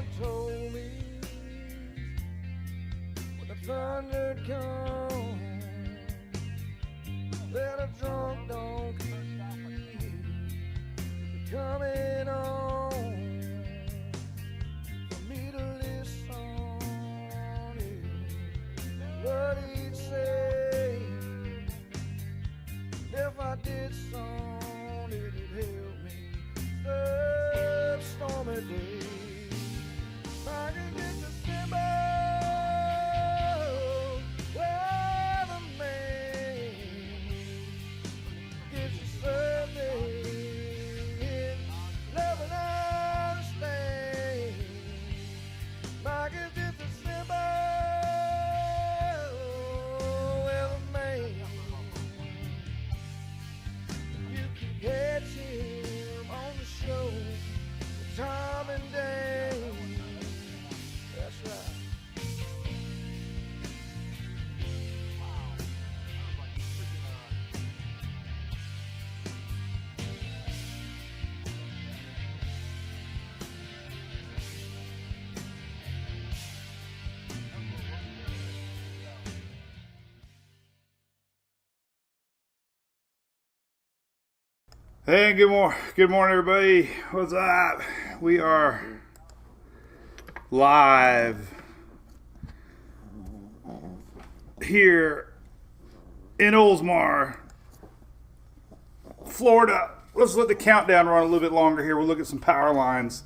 Mama told me when the thunder comes that a drunk donkey be coming on for me to listen on it. What he'd say if I did song, it'd help me through stormy days. I can get the simple weatherman gets you serving, love and understand. I can get the simple weatherman. You can catch him on the show, time and day. That's right. Hey, good morning, everybody. What's up? We are live here in Oldsmar, Florida. Let's let the countdown run a little bit longer here. We'll look at some power lines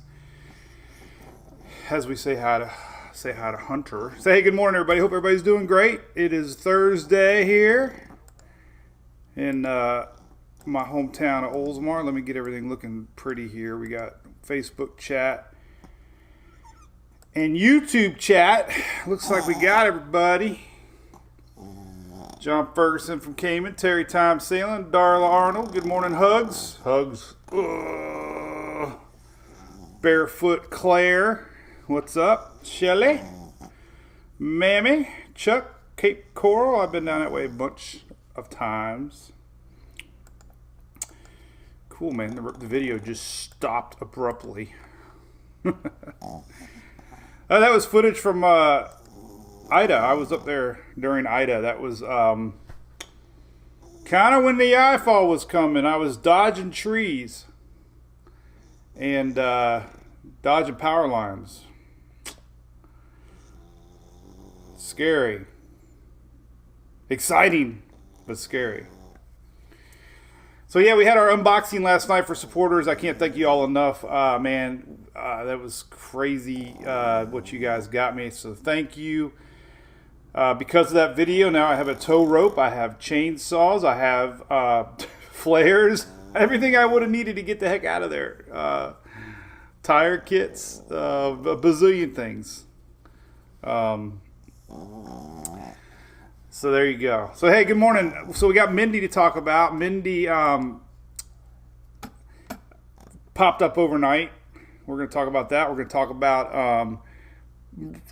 as we say hi to Hunter. Say hey, good morning, everybody. Hope everybody's doing great. It is Thursday here in my hometown of Oldsmar. Let me get everything looking pretty here. We got Facebook chat and YouTube chat. Looks like we got everybody. John Ferguson from Cayman, Terry Time Sailing, Darla Arnold. Good morning, Hugs. Barefoot Claire. What's up? Shelly. Mammy. Chuck. Cape Coral. I've been down that way a bunch of times. Cool, man. The video just stopped abruptly. That was footage from Ida. I was up there during Ida. That was kind of when the eyefall was coming. I was dodging trees and dodging power lines. Scary. Exciting, but scary. So yeah, we had our unboxing last night for supporters. I can't thank you all enough, man. That was crazy what you guys got me. So thank you. Because of that video, now I have a tow rope, I have chainsaws, I have flares, everything I would have needed to get the heck out of there. Tire kits, a bazillion things. So there you go. So hey, good morning. So we got Mindy to talk about. Mindy popped up overnight. We're going to talk about that. We're going to talk about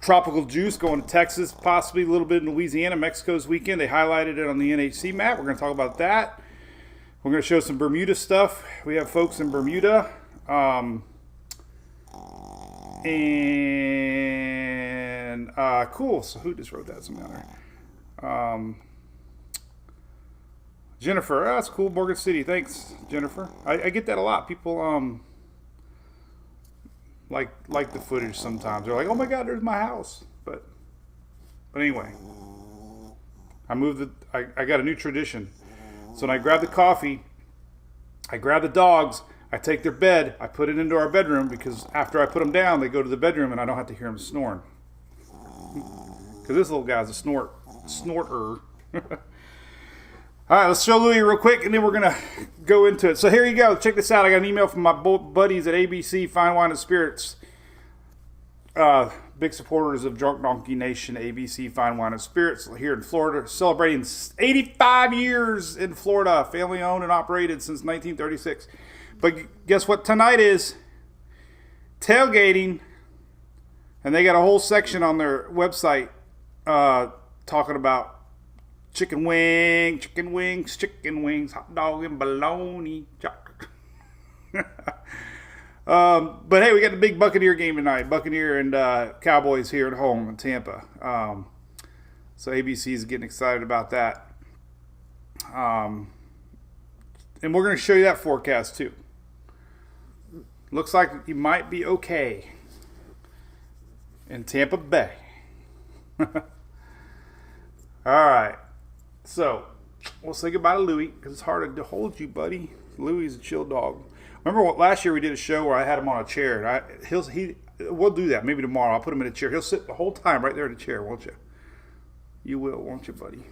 tropical juice going to Texas, possibly a little bit in Louisiana, Mexico's weekend. They highlighted it on the NHC map. We're going to talk about that. We're going to show some Bermuda stuff. We have folks in Bermuda. Cool. So who just wrote that? Something down there. Jennifer, that's cool. Morgan City, thanks, Jennifer. I get that a lot. People like the footage sometimes. They're like, "Oh my God, there's my house." But anyway, I got a new tradition. So when I grab the coffee, I grab the dogs, I take their bed, I put it into our bedroom because after I put them down, they go to the bedroom and I don't have to hear them snoring. Because this little guy's a snorter. All right, let's show Louie real quick, and then we're going to go into it. So here you go. Check this out. I got an email from my buddies at ABC Fine Wine and Spirits. Big supporters of Drunk Donkey Nation, ABC Fine Wine and Spirits here in Florida. Celebrating 85 years in Florida. Family owned and operated since 1936. But guess what tonight is? Tailgating. And they got a whole section on their website talking about chicken wings, hot dog, and bologna. But hey, we got the big Buccaneer game tonight. Buccaneer and Cowboys here at home in Tampa. So ABC is getting excited about that. And we're going to show you that forecast too. Looks like you might be okay in Tampa Bay. All right. So we'll say goodbye to Louie because it's hard to hold you, buddy. Louie's a chill dog. Remember last year we did a show where I had him on a chair. We'll do that maybe tomorrow. I'll put him in a chair. He'll sit the whole time right there in the chair, won't you? You will, won't you, buddy?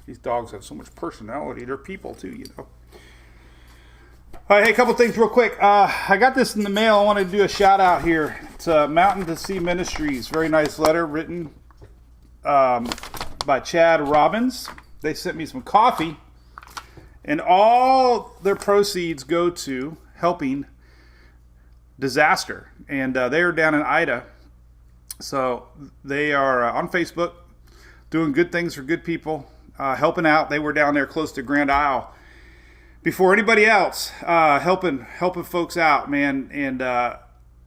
These dogs have so much personality. They're people too, you know. All right, hey, a couple things real quick. I got this in the mail. I want to do a shout out here. It's Mountain to Sea Ministries. Very nice letter written by Chad Robbins. They sent me some coffee, and all their proceeds go to helping disaster. And they are down in Ida. So they are on Facebook doing good things for good people, helping out. They were down there close to Grand Isle before anybody else, helping folks out, man. And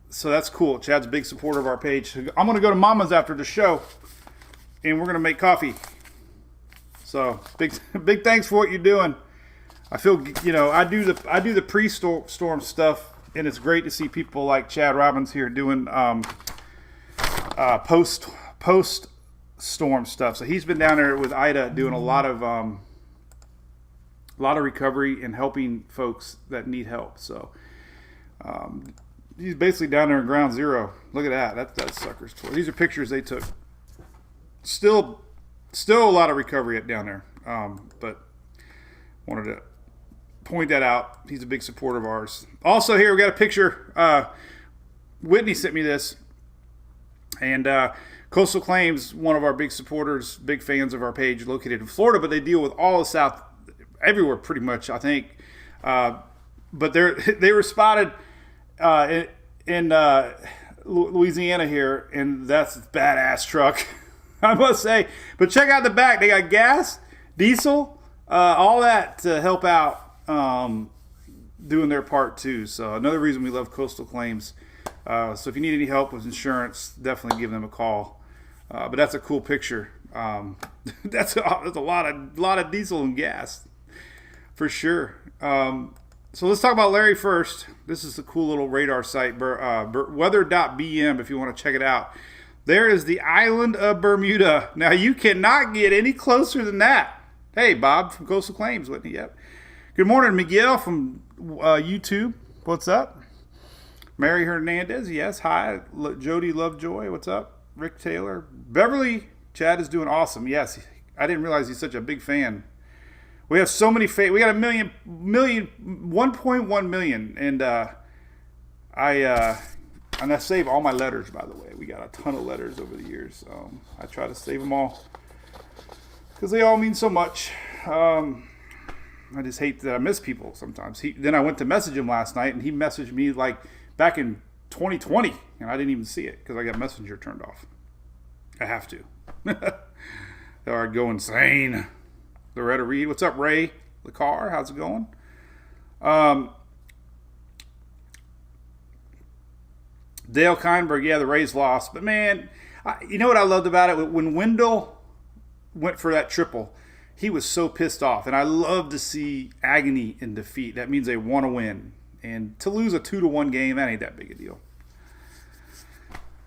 so that's cool. Chad's a big supporter of our page. I'm going to go to Mama's after the show, and we're going to make coffee. So big thanks for what you're doing. I feel, I do the pre-storm stuff, and it's great to see people like Chad Robbins here doing post storm stuff. So he's been down there with Ida doing a lot of recovery and helping folks that need help. So he's basically down there in ground zero. Look at that. That sucker's toy. These are pictures they took. Still a lot of recovery down there. But wanted to point that out. He's a big supporter of ours. Also here we got a picture. Whitney sent me this. And Coastal Claims, one of our big supporters, big fans of our page, located in Florida, but they deal with all of South, everywhere pretty much, I think. But they were spotted in Louisiana here, and that's a badass truck, I must say. But check out the back. They got gas, diesel, all that to help out doing their part too. So another reason we love Coastal Claims. So if you need any help with insurance, definitely give them a call. But that's a cool picture. That's a lot of diesel and gas, for sure. So let's talk about Larry first. This is a cool little radar site, weather.bm, if you want to check it out. There is the island of Bermuda. Now you cannot get any closer than that. Hey, Bob from Coastal Claims, wasn't he? Yep. Good morning, Miguel from YouTube. What's up? Mary Hernandez, yes, hi. Jody Lovejoy, what's up? Rick Taylor. Beverly, Chad is doing awesome. Yes, I didn't realize he's such a big fan. We have so many we got 1.1 million, and I save all my letters, by the way. We got a ton of letters over the years. I try to save them all because they all mean so much. I just hate that I miss people sometimes. Then I went to message him last night, and he messaged me like back in 2020, and I didn't even see it because I got Messenger turned off. I have to. Or I'd go insane. Loretta Reed, what's up, Ray? The car, how's it going? Dale Kindberg, yeah, the Rays lost. But, man, you know what I loved about it? When Wendell went for that triple, he was so pissed off. And I love to see agony in defeat. That means they want to win. And to lose a 2-1 game, that ain't that big a deal.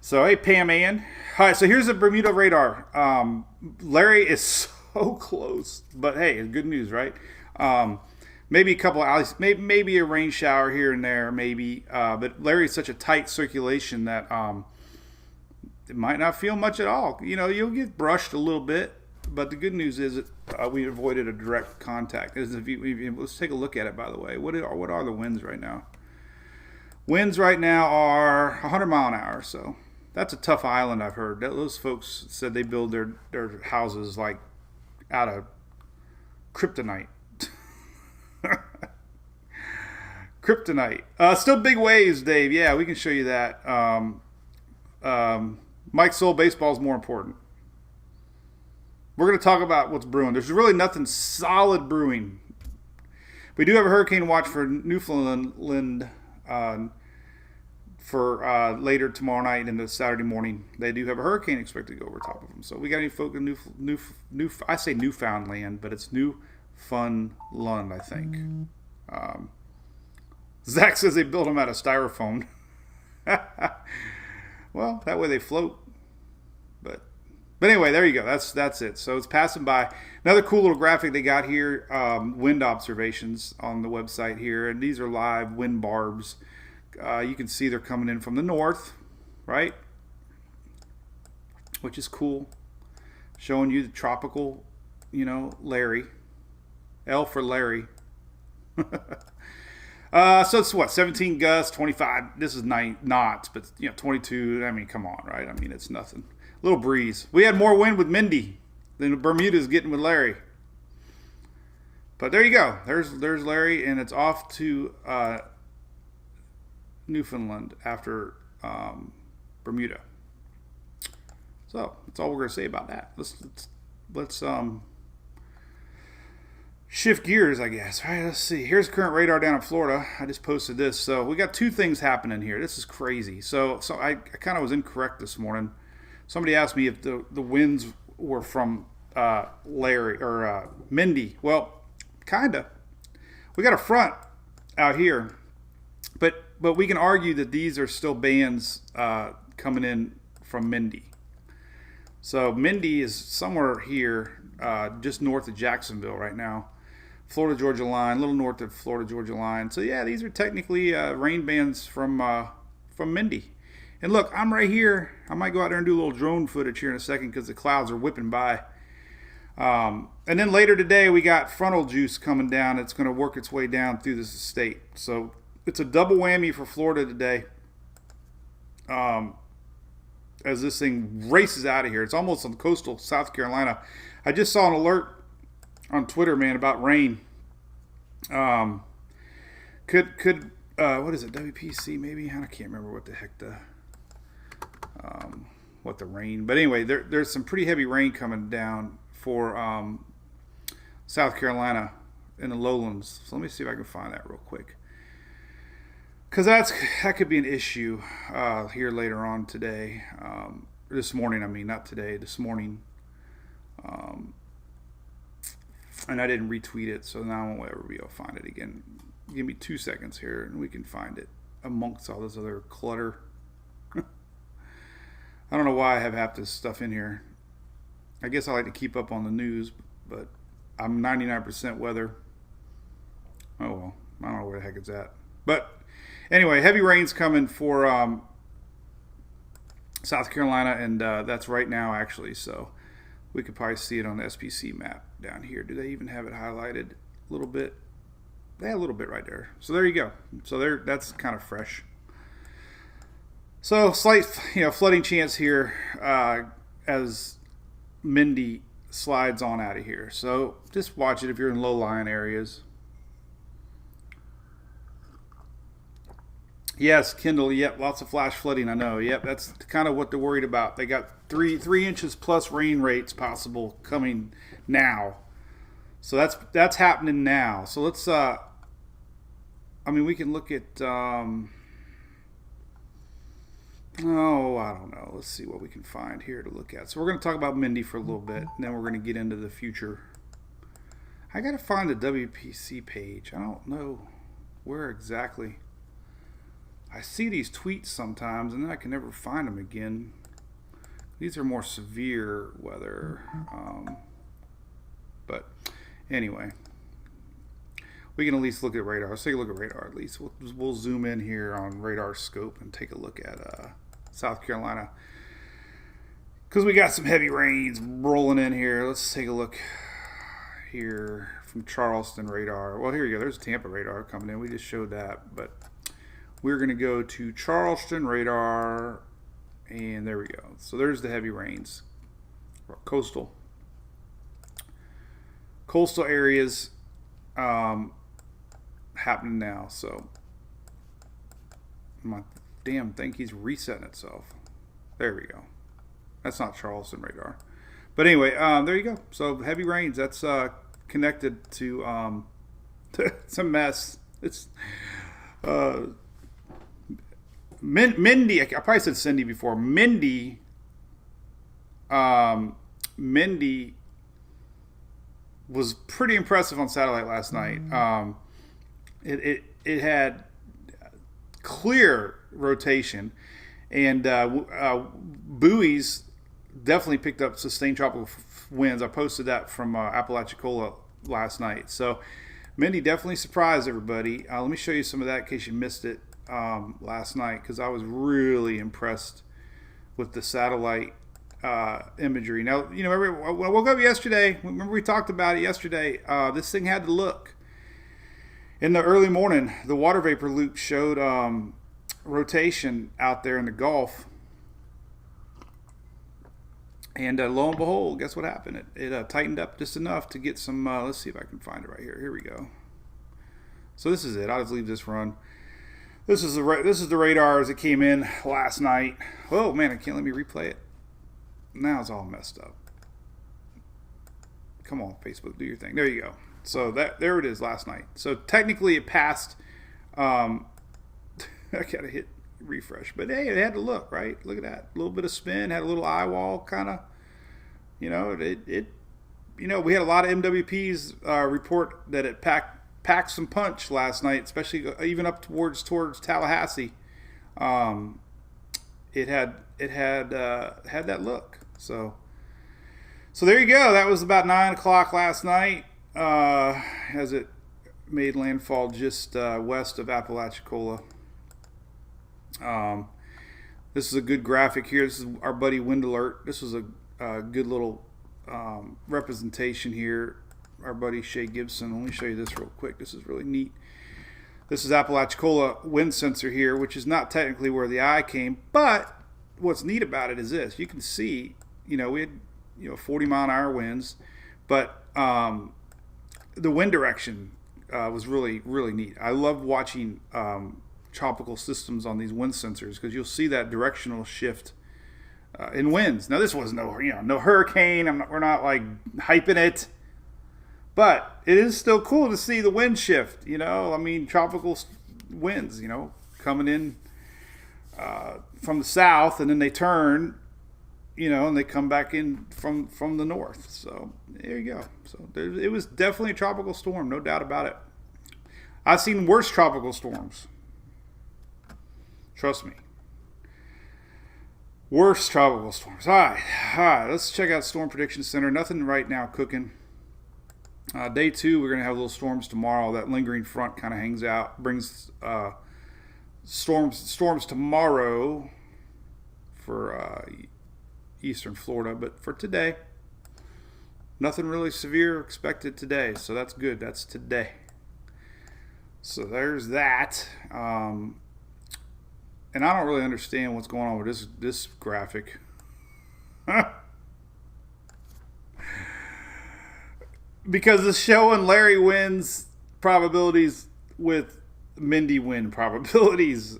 So, hey, Pam Ann. All right, so here's the Bermuda radar. Larry is so close. But, hey, it's good news, right? Maybe a couple of alleys, maybe a rain shower here and there, maybe. But Larry's such a tight circulation that it might not feel much at all. You know, you'll get brushed a little bit. But the good news is that we avoided a direct contact. Let's take a look at it, by the way. What are the winds right now? Winds right now are 100 mile an hour. So that's a tough island, I've heard. Those folks said they build their houses like out of kryptonite. Kryptonite. Still big waves, Dave. Yeah, we can show you that. Mike Soul, baseball is more important. We're going to talk about what's brewing. There's really nothing solid brewing. We do have a hurricane watch for Newfoundland for later tomorrow night and the Saturday morning. They do have a hurricane expected to go over top of them. So we got any folk in I say Newfoundland, but it's Newfoundland, I think. Zach says they built them out of styrofoam. Well, that way they float. But anyway, there you go. That's it. So it's passing by. Another cool little graphic they got here, wind observations on the website here. And these are live wind barbs. You can see they're coming in from the north, right? Which is cool. Showing you the tropical, Larry. L for Larry. So it's what, 17 gusts, 25. This is 9 knots, but 22. I mean, come on, right? I mean, it's nothing. Little breeze. We had more wind with Mindy than Bermuda's getting with Larry. But there you go. There's Larry, and it's off to Newfoundland after Bermuda. So that's all we're going to say about that. Let's shift gears, I guess. All right, let's see. Here's current radar down in Florida. I just posted this. So we got two things happening here. This is crazy. So I kind of was incorrect this morning. Somebody asked me if the winds were from Larry or Mindy. Well, kinda. We got a front out here, but we can argue that these are still bands coming in from Mindy. So Mindy is somewhere here, just north of Jacksonville right now. Florida Georgia line, a little north of Florida Georgia line. So yeah, these are technically rain bands from Mindy. And look, I'm right here. I might go out there and do a little drone footage here in a second because the clouds are whipping by. And then later today, we got frontal juice coming down. It's going to work its way down through this state. So it's a double whammy for Florida today. As this thing races out of here. It's almost on coastal South Carolina. I just saw an alert on Twitter, man, about rain. Could what is it? WPC maybe? I can't remember what the heck what the rain. But anyway, there's some pretty heavy rain coming down for South Carolina in the lowlands. So let me see if I can find that real quick. Because that could be an issue here later on today. This morning, I mean, not today, this morning. And I didn't retweet it, so now I won't ever be able to find it again. Give me 2 seconds here, and we can find it amongst all this other clutter. I don't know why I have half this stuff in here. I guess I like to keep up on the news, but I'm 99% weather. Oh, well, I don't know where the heck it's at. But anyway, heavy rain's coming for South Carolina, and that's right now, actually. So we could probably see it on the SPC map down here. Do they even have it highlighted a little bit? Yeah, a little bit right there. So there you go. So that's kind of fresh. So slight, flooding chance here as Mindy slides on out of here. So just watch it if you're in low-lying areas. Yes, Kindle. Yep, lots of flash flooding. I know. Yep, that's kind of what they're worried about. They got 3 inches plus rain rates possible coming now. So that's happening now. So let's. We can look at. I don't know. Let's see what we can find here to look at. So we're going to talk about Mindy for a little bit, and then we're going to get into the future. I got to find the WPC page. I don't know where exactly. I see these tweets sometimes, and then I can never find them again. These are more severe weather. But anyway, we can at least look at radar. Let's take a look at radar at least. We'll zoom in here on radar scope and take a look at South Carolina. Because we got some heavy rains rolling in here. Let's take a look here from Charleston radar. Well, here you go. There's Tampa radar coming in. We just showed that. But we're going to go to Charleston radar. And there we go. So there's the heavy rains. Coastal areas happening now. So my damn thing keeps resetting itself. There we go. That's not Charleston radar. But anyway, there you go. So heavy rains. That's connected to it's a mess. It's Mindy, I probably said Cindy before. Mindy was pretty impressive on satellite last night. It had clear rotation, and buoys definitely picked up sustained tropical winds. I posted that from Apalachicola last night. So Mindy definitely surprised everybody. Let me show you some of that in case you missed it last night, because I was really impressed with the satellite imagery. Now, remember when I woke up yesterday, remember we talked about it yesterday, this thing had to look. In the early morning, the water vapor loop showed rotation out there in the Gulf. And lo and behold, guess what happened? It tightened up just enough to get some, let's see if I can find it right here. Here we go. So this is it. I'll just leave this run. This is the radar as it came in last night. Oh man, it can't let me replay it. Now it's all messed up. Come on, Facebook, do your thing. There you go. So there it is last night. So technically it passed. I gotta hit refresh, but hey, it had to look right. Look at that, a little bit of spin, had a little eye wall, kind of. We had a lot of MWPs report that it packed some punch last night, especially even up towards Tallahassee. It had that look. So there you go. That was about 9 o'clock last night as it made landfall just west of Apalachicola. This is a good graphic here. This is our buddy Wind Alert. This was a good little representation here. Our buddy Shay Gibson. Let me show you this real quick. This is really neat. This is Apalachicola wind sensor here, which is not technically where the eye came, but what's neat about it is this. You can see, we had 40-mile-an-hour winds, but the wind direction was really, really neat. I love watching tropical systems on these wind sensors because you'll see that directional shift in winds. Now this was no hurricane. We're not like hyping it, but it is still cool to see the wind shift. Tropical winds, coming in from the south, and then they turn, and they come back in from the north. So there you go. So it was definitely a tropical storm, no doubt about it. I've seen worse tropical storms. Trust me. Worst tropical storms. All right. Let's check out Storm Prediction Center. Nothing right now cooking. Day 2, we're going to have little storms tomorrow. That lingering front kind of hangs out, brings storms tomorrow for eastern Florida. But for today, nothing really severe expected today. So that's good. That's today. So there's that. And I don't really understand what's going on with this graphic. Because it's showing Larry wins probabilities with Mindy win probabilities.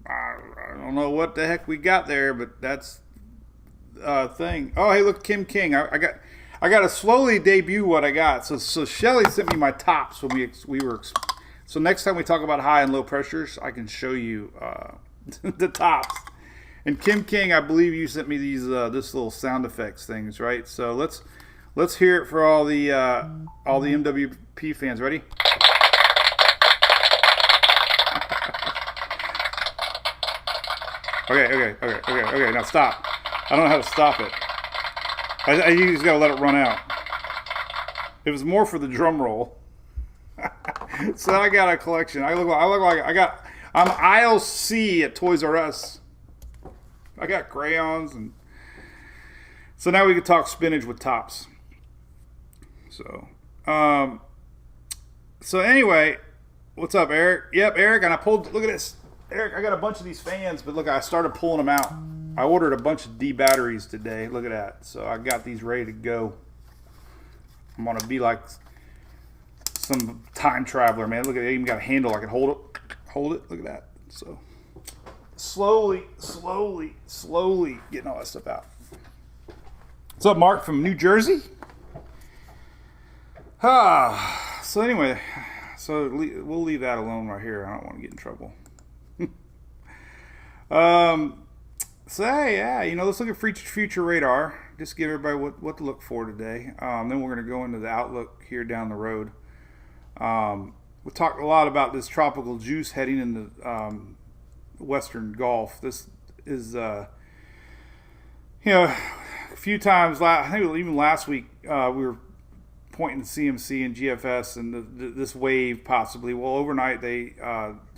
I don't know what the heck we got there, but that's a thing. Oh, hey, look, Kim King. I got to slowly debut what I got. So Shelly sent me my tops when we were. So next time we talk about high and low pressures, I can show you the tops. And Kim King, I believe you sent me these this little sound effects things, right? So let's hear it for all the MWP fans. Ready? Okay. Now stop. I don't know how to stop it. You just gotta let it run out. It was more for the drum roll. So I got a collection. I look like I'm aisle C at Toys R Us. I got crayons, and so now we can talk spinach with tops. So anyway, what's up, Eric? Yep, Eric, and I pulled. Look at this, Eric. I got a bunch of these fans, but look, I started pulling them out. I ordered a bunch of D batteries today. Look at that. So I got these ready to go. I'm gonna be like some time traveler, man. Look at it. Even got a handle. I can hold it. Look at that. So slowly getting all that stuff out. What's up, Mark from New Jersey? So anyway, we'll leave that alone right here. I don't want to get in trouble. So yeah, let's look at future radar. Just give everybody what to look for today. Then we're going to go into the outlook here down the road. We talked a lot about this tropical juice heading into Western Gulf. This is, a few times. I think even last week we were pointing to CMC and GFS and this wave possibly. Well, overnight they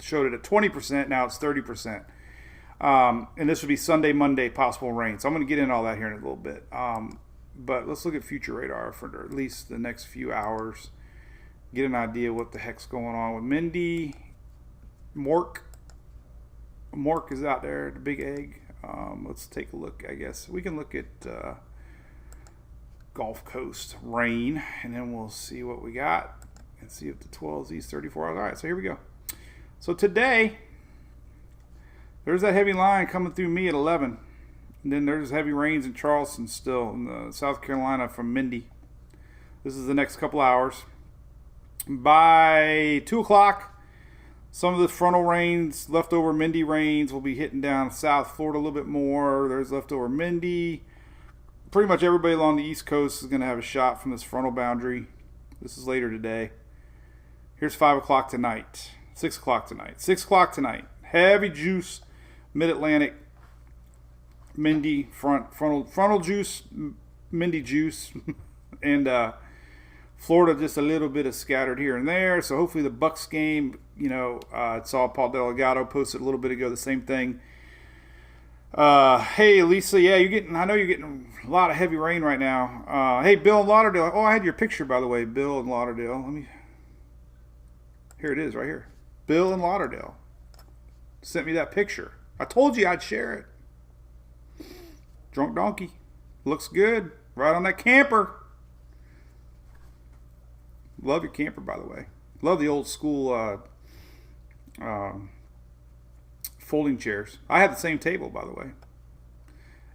showed it at 20%. Now it's 30%. And this would be Sunday, Monday, possible rain. So I'm going to get into all that here in a little bit. But let's look at future radar for at least the next few hours. Get an idea what the heck's going on with Mindy. Mork is out there, the big egg. Let's take a look, I guess. We can look at Gulf Coast rain, and then we'll see what we got and see if the 12's these 34 hours. All right, so here we go. So today, there's that heavy line coming through me at 11. And then there's heavy rains in Charleston still, in South Carolina from Mindy. This is the next couple hours. By 2 o'clock, some of the frontal rains, leftover Mindy rains, will be hitting down South Florida a little bit more. There's leftover Mindy. Pretty much everybody along the East Coast is going to have a shot from this frontal boundary. This is later today. Here's 5 o'clock tonight. 6 o'clock tonight. 6 o'clock tonight. Heavy juice. Mid-Atlantic, Mindy, frontal juice, Mindy juice, and Florida just a little bit of scattered here and there. So hopefully the Bucks game, I saw Paul Delgado posted a little bit ago the same thing. Hey Lisa, yeah, I know you're getting a lot of heavy rain right now. Hey Bill in Lauderdale. Oh, I had your picture by the way, Bill in Lauderdale. Here it is right here. Bill in Lauderdale sent me that picture. I told you I'd share it. Drunk Donkey. Looks good. Right on that camper. Love your camper, by the way. Love the old school folding chairs. I have the same table, by the way.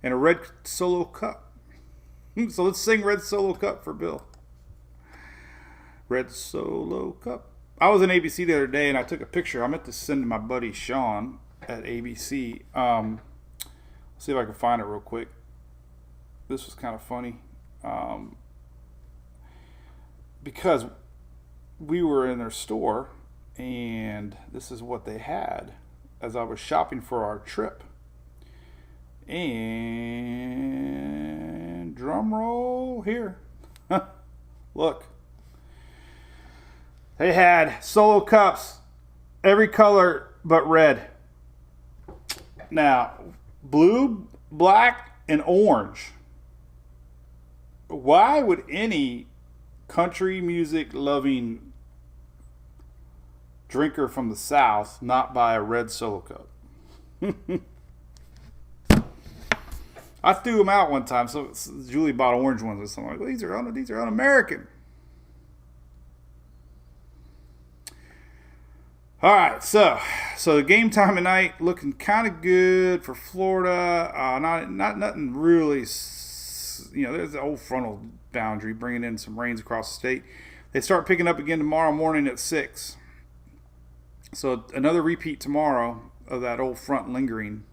And a red Solo cup. So let's sing Red Solo Cup for Bill. Red Solo Cup. I was in ABC the other day and I took a picture. I meant to send to my buddy Sean at ABC. See if I can find it real quick. This was kind of funny. Because we were in their store and this is what they had as I was shopping for our trip. And drum roll here. Look. They had Solo cups, every color but red. Now, blue, black, and orange. Why would any country music loving drinker from the South not buy a red Solo cup? I threw them out one time, so Julie bought orange ones, and I'm like, well, these are un-American. All right, so the game time tonight looking kind of good for Florida. Not nothing really. There's the old frontal boundary bringing in some rains across the state. They start picking up again tomorrow morning at 6. So another repeat tomorrow of that old front lingering.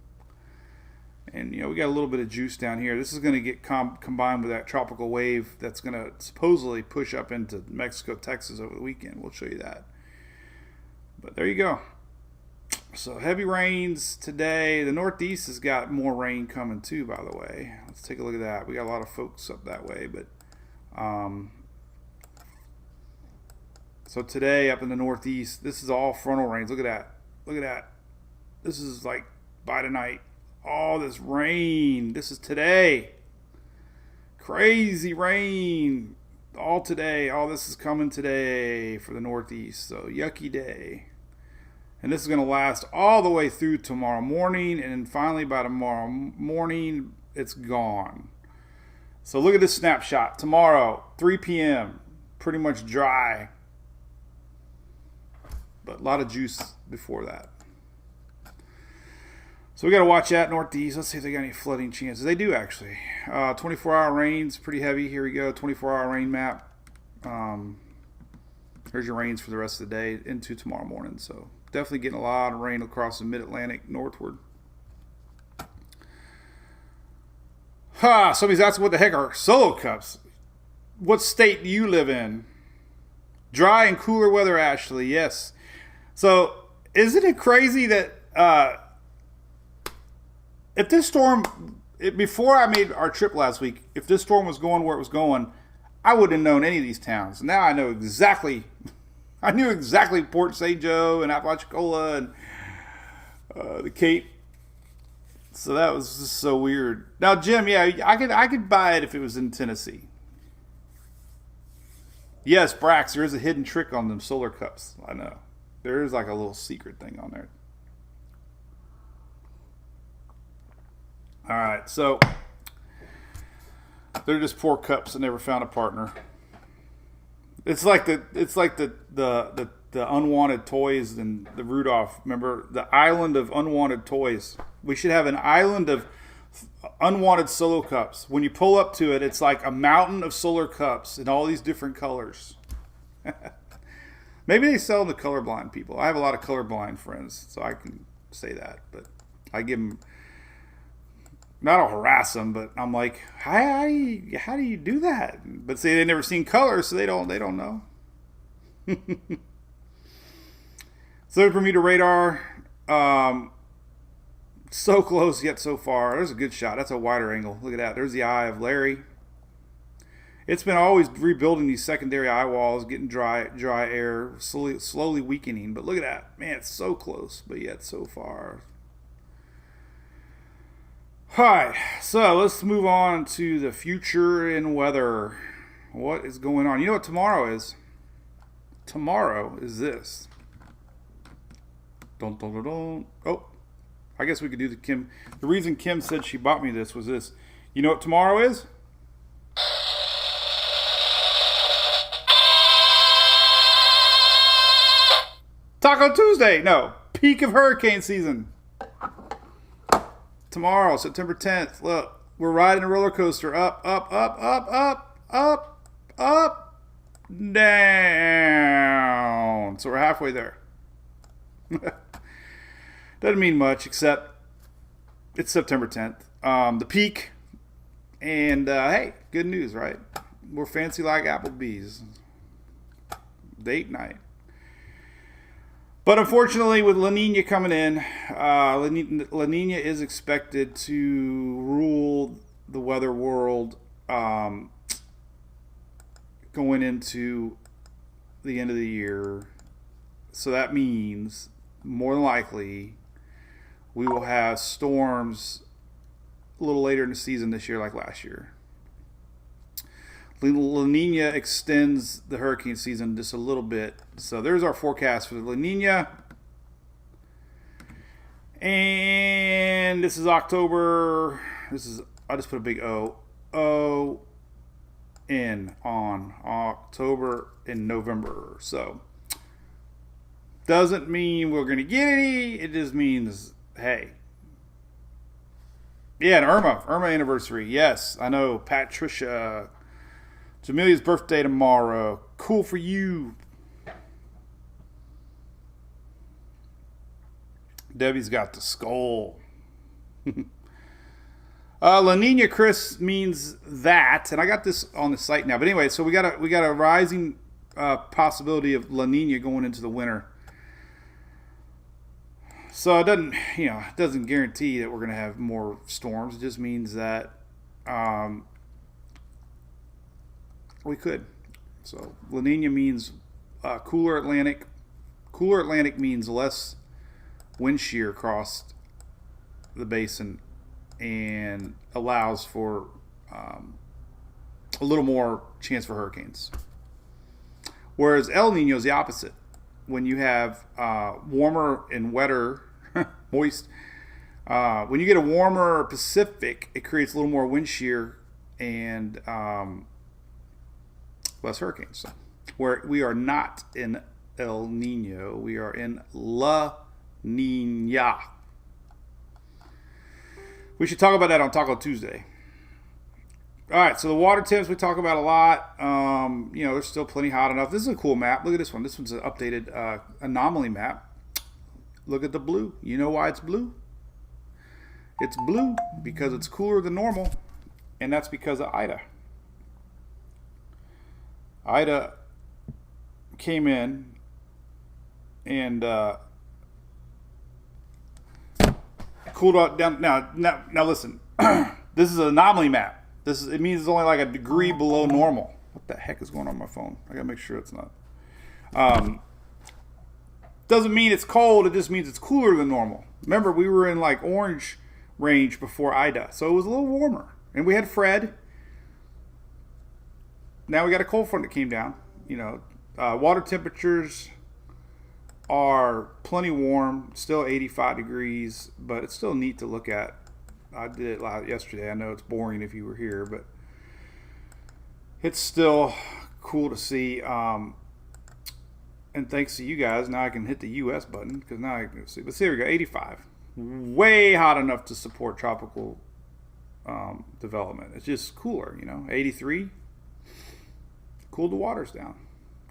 And we got a little bit of juice down here. This is going to get combined with that tropical wave that's going to supposedly push up into Mexico, Texas over the weekend. We'll show you that. But there you go. So heavy rains today. The Northeast has got more rain coming too, by the way. Let's take a look at that. We got a lot of folks up that way. But so today up in the Northeast, this is all frontal rains. Look at that. Look at that. This is like by tonight. All this rain. This is today. Crazy rain. All today. All this is coming today for the Northeast. So yucky day. And this is going to last all the way through tomorrow morning. And then finally by tomorrow morning, it's gone. So look at this snapshot. Tomorrow, 3 p.m. Pretty much dry. But a lot of juice before that. So we got to watch that Northeast. Let's see if they got any flooding chances. They do actually. 24-hour rains, pretty heavy. Here we go. 24-hour rain map. Here's your rains for the rest of the day into tomorrow morning. So definitely getting a lot of rain across the mid-Atlantic northward. Somebody's asking what the heck are solo cups. What state do you live in? Dry and cooler weather, Ashley. Yes. So, isn't it crazy that if this storm, before I made our trip last week, if this storm was going where it was going, I wouldn't have known any of these towns. Now I know exactly. I knew exactly Port St. Joe and Apalachicola and the Cape. So that was just so weird. Now, Jim, yeah, I could buy it if it was in Tennessee. Yes, Brax, there is a hidden trick on them solar cups. I know. There is like a little secret thing on there. All right, so they're just poor cups that never found a partner. It's like the unwanted toys and the Rudolph. Remember the island of unwanted toys? We should have an island of unwanted solo cups. When you pull up to it, it's like a mountain of solar cups in all these different colors. Maybe they sell them to colorblind people. I have a lot of colorblind friends, so I can say that. But I give them, not I'll harass them, but I'm like, how do you do that? But see, they've never seen colors, so they don't know. So Bermuda radar, so close yet so far. There's a good shot. That's a wider angle. Look at that. There's the eye of Larry. It's been always rebuilding these secondary eye walls, getting dry air, slowly weakening. But look at that. Man, it's so close, but yet so far. All right, so let's move on to the future in weather. What is going on? You know what tomorrow is? Tomorrow is this. Dun, dun, dun, dun. Oh, I guess we could do the Kim. The reason Kim said she bought me this was this. You know what tomorrow is? Taco Tuesday. No, peak of hurricane season. Tomorrow, September 10th. Look, we're riding a roller coaster up, down. So we're halfway there. Doesn't mean much, except it's September 10th. The peak. And, hey, good news, right? We're fancy like Applebee's. Date night. But unfortunately, with La Nina coming in, La Nina is expected to rule the weather world going into the end of the year. So that means, more than likely, we will have storms a little later in the season this year like last year. La Nina extends the hurricane season just a little bit. So there's our forecast for the La Nina. And this is October. I'll just put a big O. O-N on October and November. So doesn't mean we're going to get any. It just means, hey. Yeah, and Irma anniversary. Yes, I know. Patricia. Jamilia's birthday tomorrow. Cool for you. Debbie's got the skull. La Nina, Chris, means that, and I got this on the site now. But anyway, so we got a rising possibility of La Nina going into the winter. So it doesn't guarantee that we're going to have more storms. It just means that we could. So La Nina means cooler Atlantic. Cooler Atlantic means less wind shear across the basin and allows for a little more chance for hurricanes. Whereas El Nino is the opposite. When you have warmer and wetter, moist, when you get a warmer Pacific, it creates a little more wind shear and less hurricanes. So, where we are not in El Nino, we are in La Nina. We should talk about that on Taco Tuesday. All right, so the water temps we talk about a lot. There's still plenty hot enough. This is a cool map. Look at this one. This one's an updated anomaly map. Look at the blue. You know why it's blue? It's blue because it's cooler than normal. and that's because of Ida. Ida came in and cooled out down. Now listen. This is an anomaly map. It means it's only like a degree below normal. What the heck is going on my phone? I gotta make sure it's not. Doesn't mean it's cold. It just means it's cooler than normal. Remember, we were in like orange range before Ida, so it was a little warmer. And we had Fred. Now we got a cold front that came down. Water temperatures are plenty warm, still 85 degrees, but it's still neat to look at. I did it yesterday. I know it's boring if you were here, but it's still cool to see. And thanks to you guys, now I can hit the US button because now I can see. But see, here we go, 85. Way hot enough to support tropical development. It's just cooler, 83. Cooled the waters down.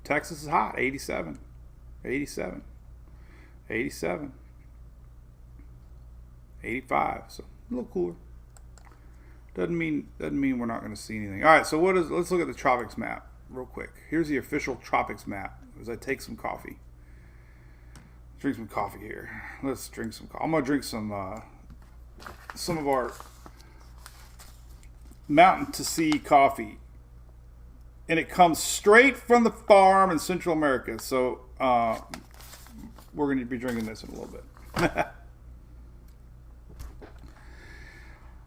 Texas is hot, 87. 87. 87. 85. So a little cooler. Doesn't mean we're not going to see anything. All right, so let's look at the tropics map real quick. Here's the official tropics map as I take some coffee. Drink some coffee here. Let's drink some coffee. I'm going to drink some of our mountain to sea coffee. And it comes straight from the farm in Central America. So we're going to be drinking this in a little bit.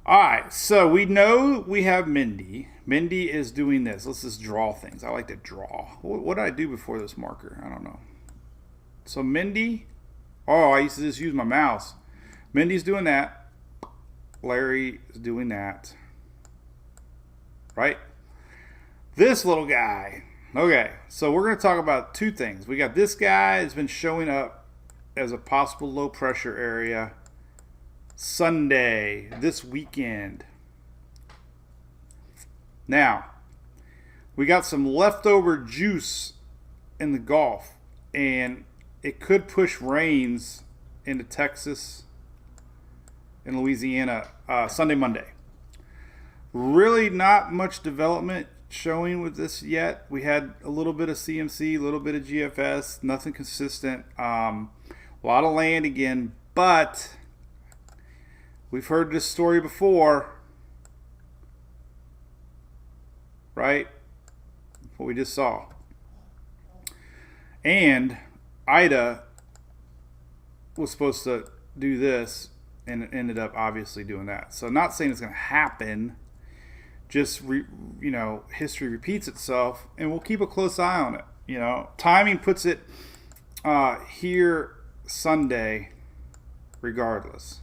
All right, so we know we have Mindy. Mindy is doing this. Let's just draw things. I like to draw. What did I do before this marker? I don't know. So Mindy, I used to just use my mouse. Mindy's doing that. Larry is doing that. Right? This little guy. Okay, so we're going to talk about two things. We got this guy has been showing up as a possible low pressure area Sunday, this weekend. Now, we got some leftover juice in the Gulf, and it could push rains into Texas and Louisiana Sunday, Monday. Really not much development showing with this yet. We had a little bit of CMC, a little bit of GFS, nothing consistent. A lot of land again, but we've heard this story before, right? What we just saw. And Ida was supposed to do this, and it ended up obviously doing that. So not saying it's going to happen, just history repeats itself, and we'll keep a close eye on it. Timing puts it here Sunday, regardless.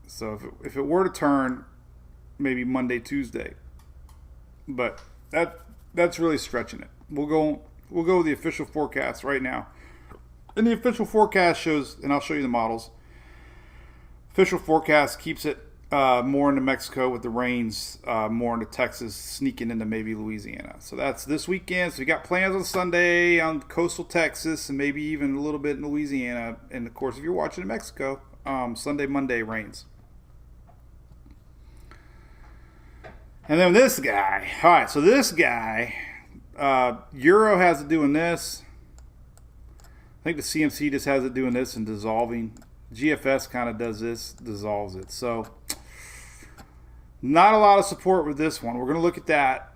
So if it were to turn, maybe Monday, Tuesday, but that's really stretching it. We'll go with the official forecast right now, and the official forecast shows, and I'll show you the models. Official forecast keeps it more into Mexico with the rains, more into Texas, sneaking into maybe Louisiana. So that's this weekend. So we got plans on Sunday on coastal Texas and maybe even a little bit in Louisiana. And of course, if you're watching in Mexico, Sunday, Monday rains. And then this guy. All right, so this guy, Euro has it doing this. I think the CMC just has it doing this and dissolving. GFS kind of does this, dissolves it. So not a lot of support with this one. We're going to look at that.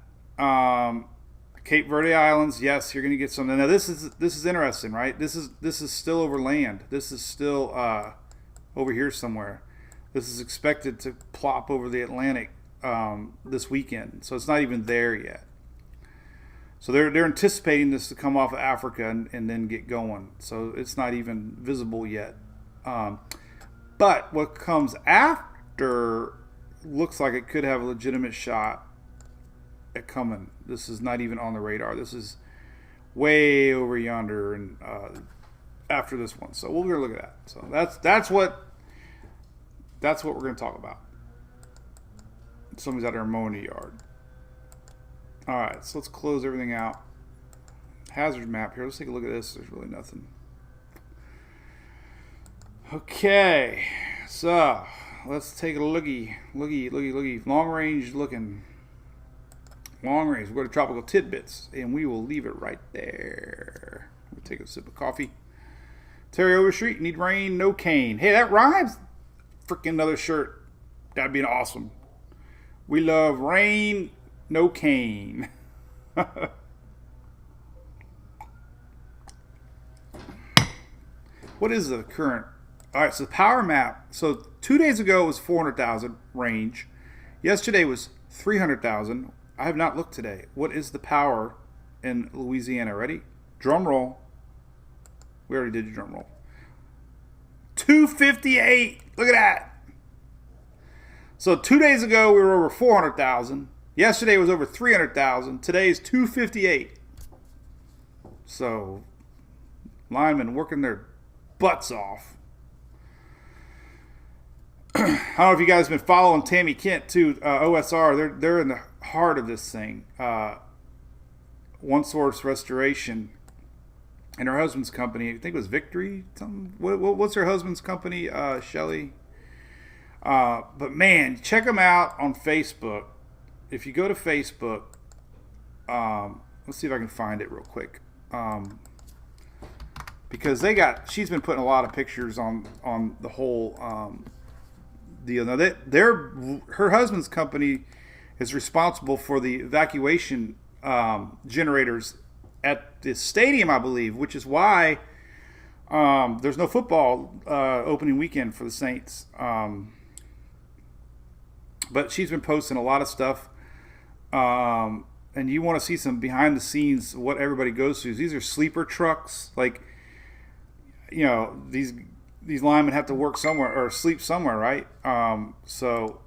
Cape Verde Islands, yes, you're going to get some. Now this is interesting, right? This is still over land. This is still over here somewhere. This is expected to plop over the Atlantic this weekend, so it's not even there yet. So they're anticipating this to come off of Africa and then get going. So it's not even visible yet. But what comes after looks like it could have a legitimate shot at coming. This is not even on the radar. This is way over yonder and after this one. So we're gonna look at that. So that's what we're gonna talk about. Somebody's out there mowing the yard. All right, so let's close everything out. Hazard map here. Let's take a look at this. There's really nothing. Okay, so let's take a looky. Long range looking. Long range. We'll go to tropical tidbits, and we will leave it right there. We'll take a sip of coffee. Terry Overstreet, need rain, no cane. Hey, that rhymes. Freaking another shirt. That'd be awesome. We love rain, no cane. What is the current? All right, so the power map. So 2 days ago it was 400,000 range. Yesterday was 300,000. I have not looked today. What is the power in Louisiana? Ready? Drum roll. We already did your drum roll. 258. Look at that. So 2 days ago we were over 400,000. Yesterday was over 300,000. Today is 258. So linemen working their butts off. I don't know if you guys have been following Tammy Kent too. OSR. They're in the heart of this thing. One Source Restoration. And her husband's company, I think it was Victory. What's her husband's company? Shelly. But man, check them out on Facebook. If you go to Facebook, let's see if I can find it real quick. Because she's been putting a lot of pictures on the whole deal. Now her husband's company is responsible for the evacuation generators at the stadium, I believe, which is why there's no football opening weekend for the Saints. But she's been posting a lot of stuff. And you want to see some behind the scenes, what everybody goes through. These are sleeper trucks. Like, these linemen have to work somewhere or sleep somewhere, right? So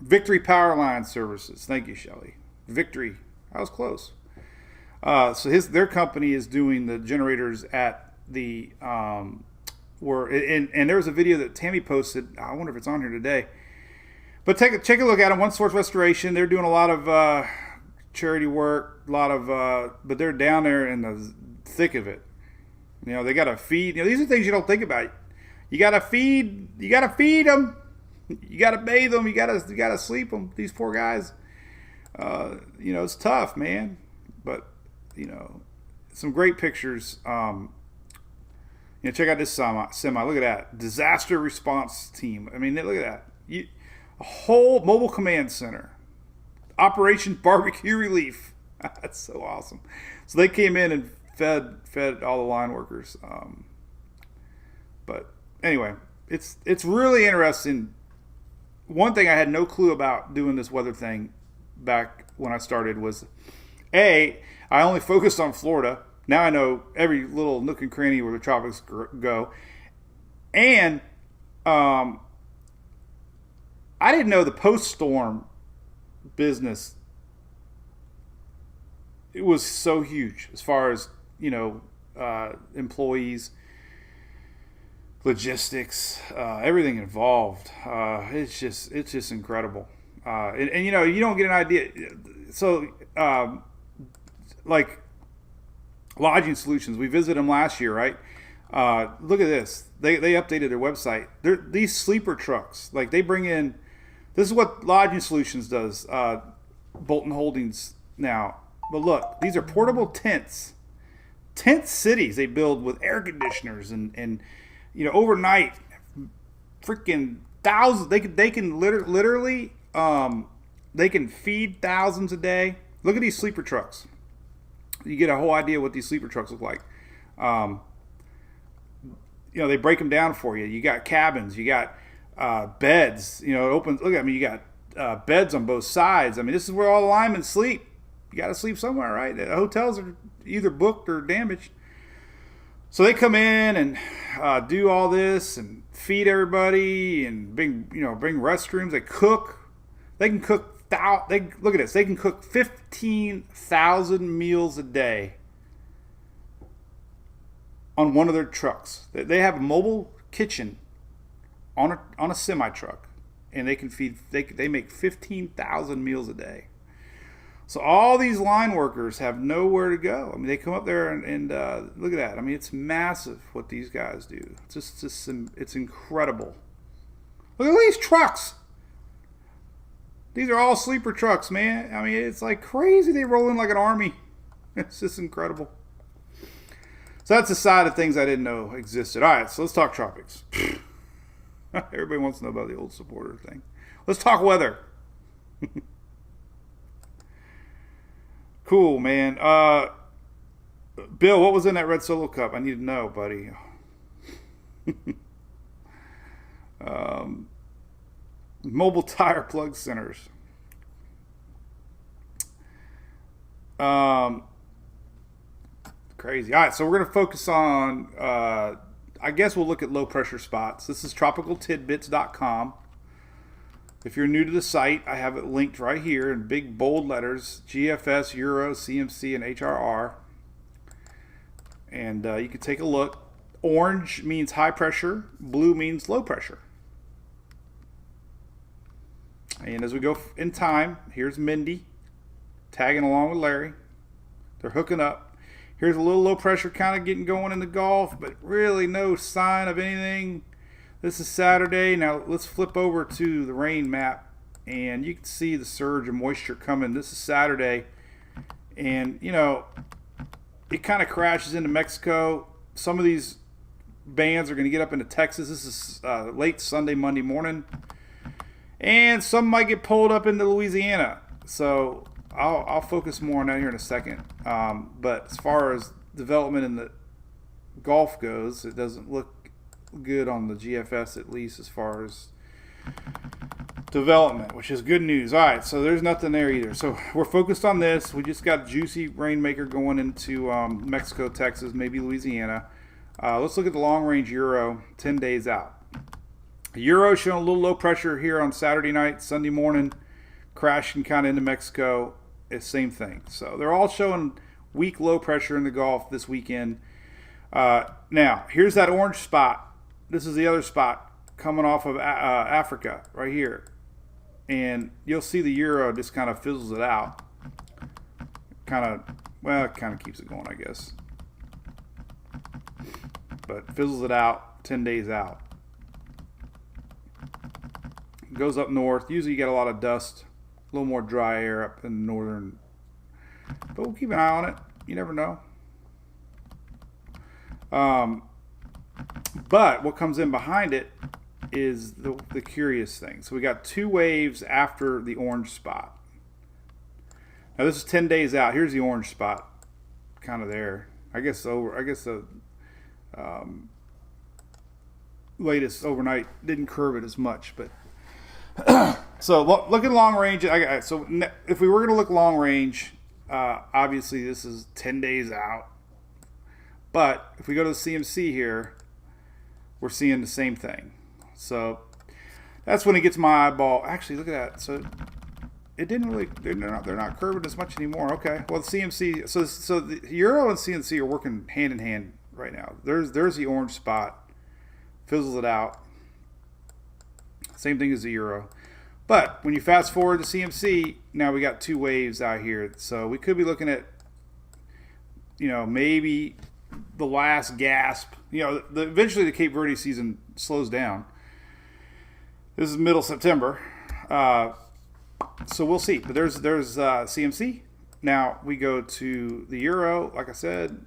Victory Power Line Services. Thank you, Shelly. Victory. I was close. So their company is doing the generators at the and there was a video that Tammy posted. I wonder if it's on here today. But take a look at them. One Source Restoration. They're doing a lot of charity work. But they're down there in the thick of it. They got to feed. These are things you don't think about. You got to feed. You got to feed them. You got to bathe them. You got to sleep them. These poor guys. It's tough, man. But some great pictures. Check out this semi. Look at that disaster response team. I mean, look at that. A whole mobile command center. Operation Barbecue Relief. That's so awesome. So they came in and fed all the line workers. But anyway, it's really interesting. One thing I had no clue about doing this weather thing back when I started was, I only focused on Florida. Now I know every little nook and cranny where the tropics go. And I didn't know the post-storm business, it was so huge as far as, employees, logistics, everything involved. It's just incredible. And you don't get an idea. So, like Lodging Solutions, we visited them last year, right? Look at this. They updated their website. These sleeper trucks, like they bring in, this is what Lodging Solutions does, Bolton Holdings now. But look, these are portable tents. Tent cities they build with air conditioners and overnight, freaking thousands. They can literally they can feed thousands a day. Look at these sleeper trucks. You get a whole idea what these sleeper trucks look like. They break them down for you. You got cabins. You got beds. It opens. Look at me. You got beds on both sides. I mean, this is where all the linemen sleep. You got to sleep somewhere, right? The hotels are either booked or damaged. So they come in and do all this and feed everybody and bring restrooms. They cook. They can cook. Look at this. They can cook 15,000 meals a day on one of their trucks. They have a mobile kitchen on a semi truck, and they can feed. They make 15,000 meals a day. So all these line workers have nowhere to go. I mean, they come up there and look at that. I mean, it's massive what these guys do. It's incredible. Look at these trucks. These are all sleeper trucks, man. I mean, it's like crazy. They roll in like an army. It's just incredible. So that's a side of things I didn't know existed. All right, so let's talk tropics. Everybody wants to know about the old supporter thing. Let's talk weather. Cool, man. Bill, what was in that red Solo cup? I need to know, buddy. Mobile tire plug centers. Crazy. All right, so we're going to focus on, I guess we'll look at low pressure spots. This is tropicaltidbits.com. If you're new to the site, I have it linked right here in big bold letters, GFS, Euro, CMC, and HRR. And you can take a look. Orange means high pressure. Blue means low pressure. And as we go in time, here's Mindy tagging along with Larry. They're hooking up. Here's a little low pressure kind of getting going in the Gulf, but really no sign of anything. This is Saturday. Now let's flip over to the rain map, and you can see the surge of moisture coming. This is Saturday, and you know, it kind of crashes into Mexico. Some of these bands are going to get up into Texas. This is late Sunday, Monday morning, and some might get pulled up into Louisiana. So I'll focus more on that here in a second. But as far as development in the Gulf goes, it doesn't look good on the GFS, at least as far as development, which is good news. All right, so there's nothing there either. So we're focused on this. We just got juicy rainmaker going into Mexico, Texas, maybe Louisiana. Let's look at the long range Euro 10 days out. Euro showing a little low pressure here on Saturday night, Sunday morning, crashing kind of into Mexico. It's same thing. So they're all showing weak low pressure in the Gulf this weekend. Now, here's that orange spot. This is the other spot coming off of Africa right here. And you'll see the Euro just kind of fizzles it out. It kind of keeps it going, I guess. But fizzles it out 10 days out. It goes up north. Usually you get a lot of dust, a little more dry air up in the northern. But we'll keep an eye on it. You never know. But what comes in behind it is the curious thing. So we got two waves after the orange spot. Now this is 10 days out. Here's the orange spot, kind of there. I guess the latest overnight didn't curve it as much, but so look at long range. So if we were going to look long range, obviously this is 10 days out. But if we go to the CMC here, we're seeing the same thing. So that's when it gets my eyeball. Actually, look at that. So it didn't really. They're not curving as much anymore. Okay. Well, the CMC. So the Euro and CMC are working hand in hand right now. There's the orange spot, fizzles it out. Same thing as the Euro. But when you fast forward to CMC, now we got two waves out here. So we could be looking at, maybe the last gasp. Eventually the Cape Verde season slows down. This is middle September. So we'll see. But there's CMC. Now we go to the Euro, like I said,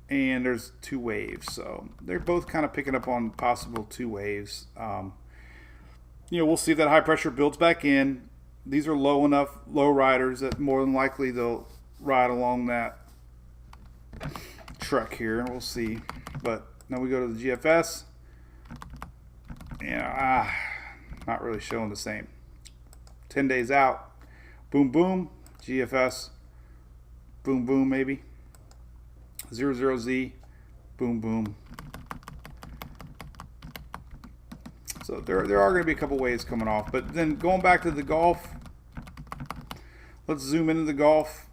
and there's two waves. So they're both kind of picking up on possible two waves. We'll see if that high pressure builds back in. These are low riders that more than likely they'll ride along that trek here. We'll see. But now we go to the GFS. Not really showing the same. 10 days out. Boom, boom. GFS. Boom, boom, maybe. 00Z. Boom, boom. So there are going to be a couple waves coming off. But then going back to the Gulf, let's zoom into the Gulf.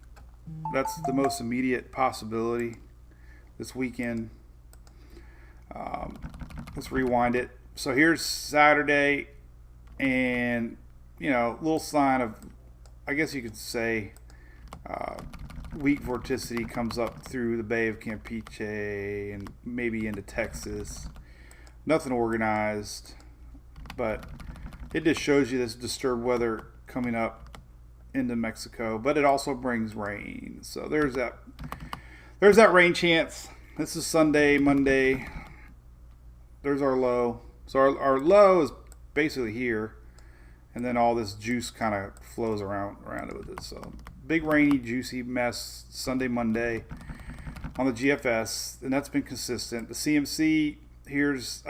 That's the most immediate possibility this weekend. Let's rewind it. So here's Saturday, and little sign of, I guess you could say, weak vorticity comes up through the Bay of Campeche and maybe into Texas. Nothing organized. but it just shows you this disturbed weather coming up into Mexico, but it also brings rain. So there's that rain chance. This is Sunday, Monday. There's our low. So our low is basically here, and then all this juice kind of flows around it with it. So big rainy, juicy mess Sunday, Monday on the GFS, and that's been consistent. The CMC, here's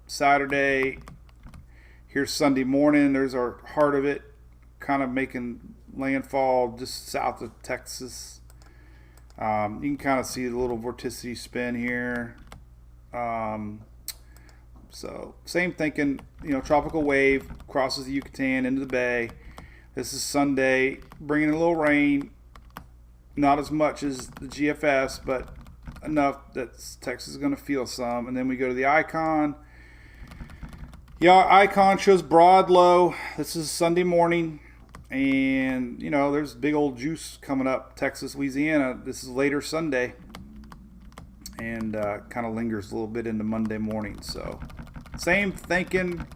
Saturday, here's Sunday morning. There's our heart of it, kind of making landfall just south of Texas. You can kind of see the little vorticity spin here. So same thinking, tropical wave crosses the Yucatan into the bay. This is Sunday, bringing a little rain. Not as much as the GFS, but enough that Texas is going to feel some. And then we go to the icon. Yeah, icon shows broad low. This is Sunday morning. And, there's big old juice coming up. Texas, Louisiana. This is later Sunday. And kind of lingers a little bit into Monday morning. So, same thinking.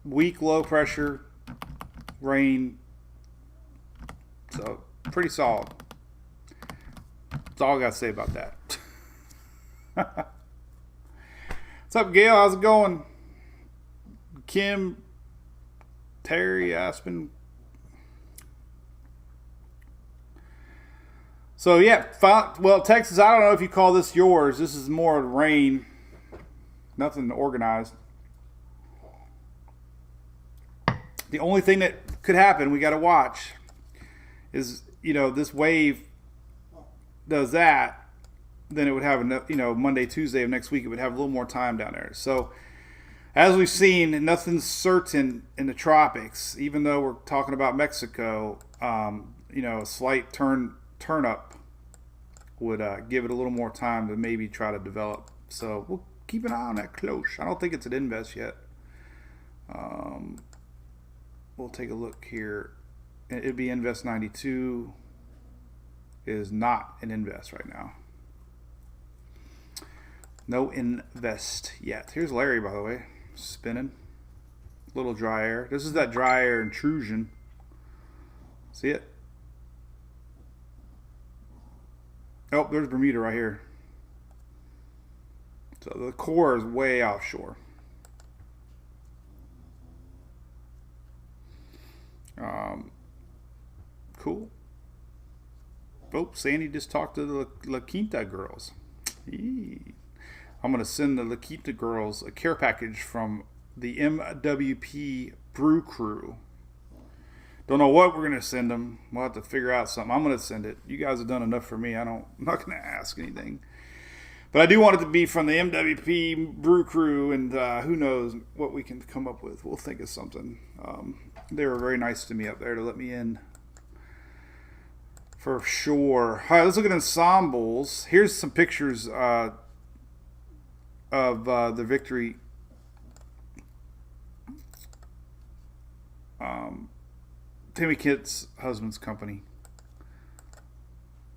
Weak low pressure. Rain. So, pretty solid. That's all I got to say about that. What's up, Gail? How's it going? Kim, Terry, Aspen. So, yeah. Well, Texas, I don't know if you call this yours. This is more rain. Nothing organized. The only thing that could happen, we got to watch, is, this wave does that, then it would have, Monday, Tuesday of next week, it would have a little more time down there. So, as we've seen, nothing's certain in the tropics, even though we're talking about Mexico. A slight turn up would give it a little more time to maybe try to develop. So, we'll keep an eye on that close. I don't think it's an invest yet. We'll take a look here. It'd be Invest 92 is not an invest right now. No invest yet. Here's Larry, by the way, spinning. Little dry air. This is that dry air intrusion. See it? Oh, there's Bermuda right here. So the core is way offshore. Cool. Oh, Sandy just talked to the La Quinta girls. I'm going to send the La Quinta girls a care package from the MWP Brew crew. Don't know what we're going to send them. We'll have to figure out something. I'm going to send it. You guys have done enough for me. I'm not going to ask anything. But I do want it to be from the MWP Brew crew, and who knows what we can come up with. We'll think of something. They were very nice to me up there to let me in. For sure. All right, let's look at ensembles. Here's some pictures of the Victory Timmy Kitt's husband's company.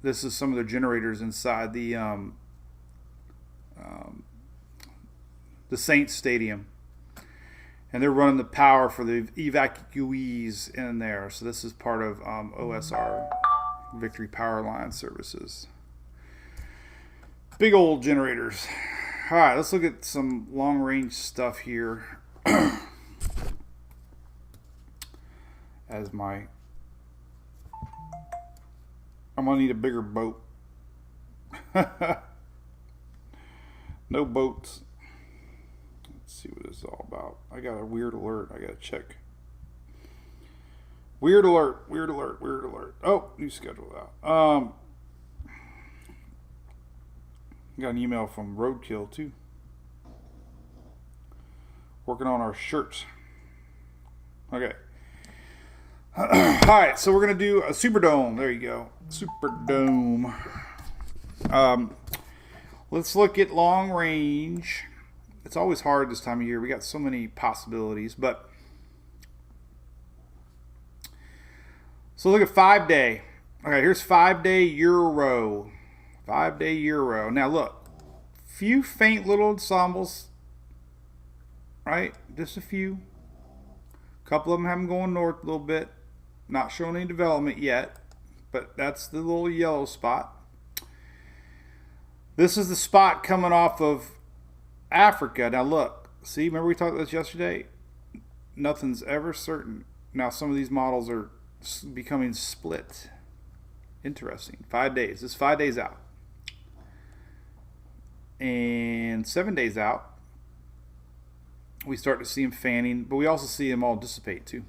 This is some of their generators inside the Saints Stadium. And they're running the power for the evacuees in there. So this is part of OSR, Victory Power Line Services. Big old generators. All right, let's look at some long-range stuff here. I'm going to need a bigger boat. No boats. Let's see what this is all about. I got a weird alert. I got to check. Weird alert. Oh, new schedule out. Got an email from Roadkill too. Working on our shirts. Okay. All right, so we're gonna do a Superdome. There you go, Superdome. Let's look at long range. It's always hard this time of year. We got so many possibilities, but so look at 5 day. Okay, here's 5 day euro. 5 day euro. Now look, few faint little ensembles, right? Just a few. A couple of them have them going north a little bit. Not showing any development yet, but that's the little yellow spot. This is the spot coming off of Africa. Now look, see, remember we talked about this yesterday? Nothing's ever certain. Now some of these models are becoming split. Interesting. 5 days. This is 5 days out. And 7 days out, we start to see them fanning, but we also see them all dissipate too.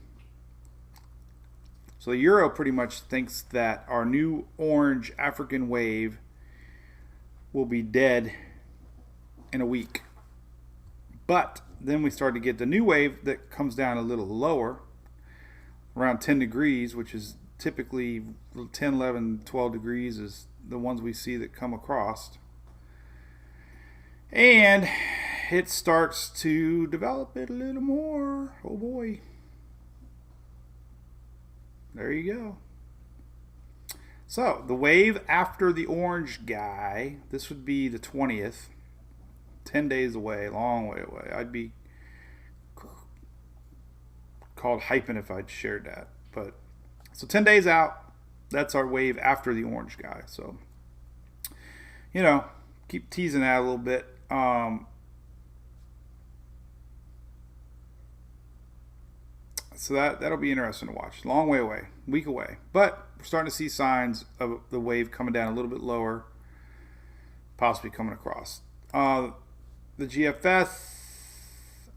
So the Euro pretty much thinks that our new orange African wave will be dead in a week. But then we start to get the new wave that comes down a little lower, around 10 degrees, which is typically 10, 11, 12 degrees is the ones we see that come across. And it starts to develop it a little more. Oh boy. There you go. So the wave after the orange guy, this would be the 20th, 10 days away, long way away. I'd be called hyping if I'd shared that. But so 10 days out, that's our wave after the orange guy. So, you know, keep teasing that a little bit. So that'll be interesting to watch. Long way away, week away. But we're starting to see signs of the wave coming down a little bit lower, possibly coming across. The GFS,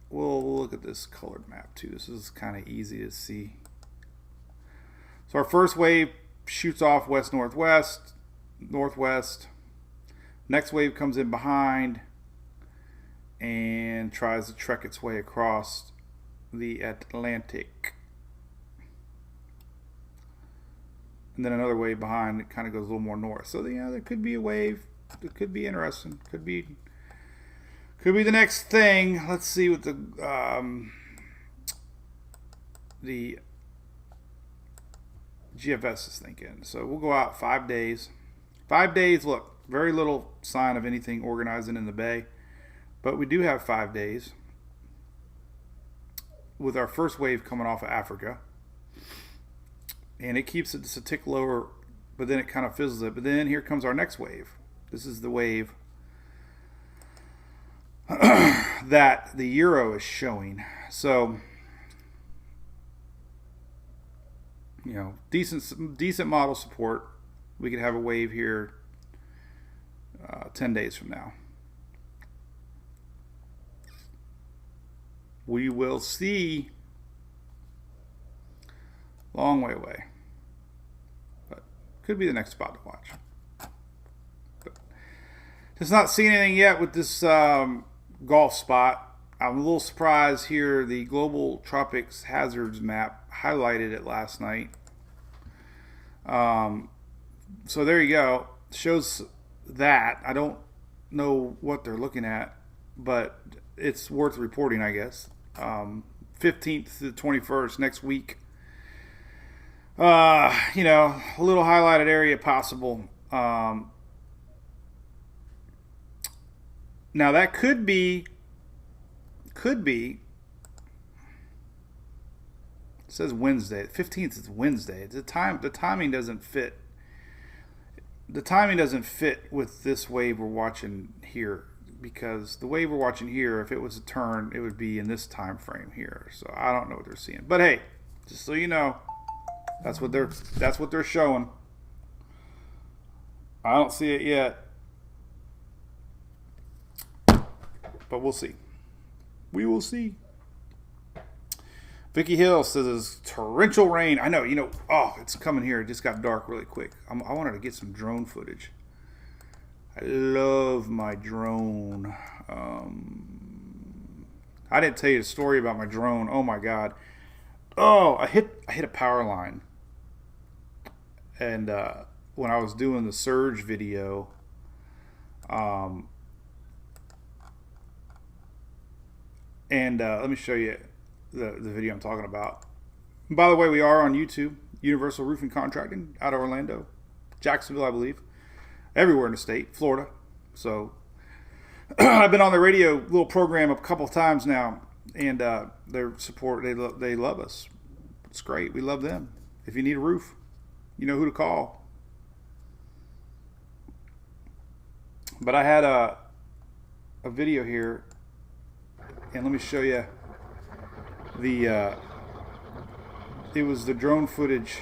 we'll look at this colored map too. This is kind of easy to see. So our first wave shoots off west-northwest, northwest. Next wave comes in behind and tries to trek its way across the Atlantic. And then another wave behind, it kind of goes a little more north. So yeah, there could be a wave. It could be interesting. Could be the next thing. Let's see what the GFS is thinking. So we'll go out 5 days. 5 days, look, very little sign of anything organizing in the bay. But we do have 5 days with our first wave coming off of Africa. And it keeps it just a tick lower, but then it kind of fizzles it. But then here comes our next wave. This is the wave that the Euro is showing. So, you know, decent model support. We could have a wave here 10 days from now. We will see. Long way away. But could be the next spot to watch. But just not seeing anything yet with this golf spot. I'm a little surprised here. The global tropics hazards map highlighted it last night. So there you go. Shows that. I don't know what they're looking at, but it's worth reporting, I guess. 15th to the 21st, next week. You know, a little highlighted area possible. Now that could be, it says Wednesday. 15th is Wednesday. The timing doesn't fit. The timing doesn't fit with this wave we're watching here, because the wave we're watching here, if it was a turn, it would be in this time frame here. So I don't know what they're seeing. But hey, just so you know, that's what they're showing. I don't see it yet, but we'll see. We will see. Vicky Hill says it's torrential rain. I know, you know. Oh, it's coming here. It just got dark really quick. I wanted to get some drone footage. I love my drone. I didn't tell you the story about my drone. Oh my God. Oh, I hit a power line. And when I was doing the surge video, let me show you the video I'm talking about. And by the way, we are on YouTube, Universal Roofing Contracting out of Orlando, Jacksonville, I believe, everywhere in the state, Florida. So I've been on the radio little program a couple of times now, and their support, they love us. It's great. We love them. If you need a roof, you know who to call. But I had a video here, and let me show you the it was the drone footage.